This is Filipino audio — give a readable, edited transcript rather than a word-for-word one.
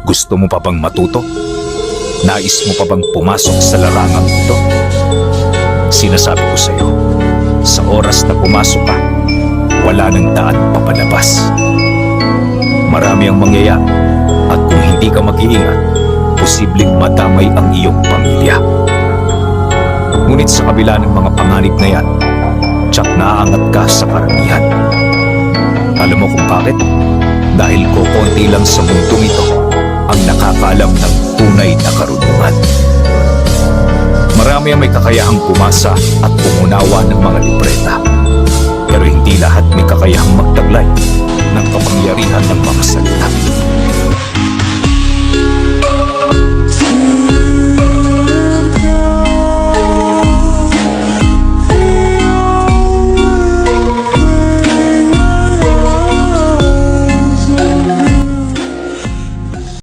Gusto mo pa bang matuto? Nais mo pa bang pumasok sa larangang ito? Sinasabi ko sa iyo, sa oras na pumasok ka, wala nang daan papalabas. Marami ang mangyayari at kung hindi ka mag-iingat, posibleng madamay ang iyong pamilya. Ngunit sa kabila ng mga panganib na yan, tsak naaangat ka sa karamihan. Alam mo kung bakit? Dahil kukunti lang sa mundong ito ang nakakaalam ng tunay na karunungan. Marami ang may kakayahang pumasa at pumunawa ng mga libreta. Pero hindi lahat may kakayahang magtaglay ng kapangyarihan ng mga salita.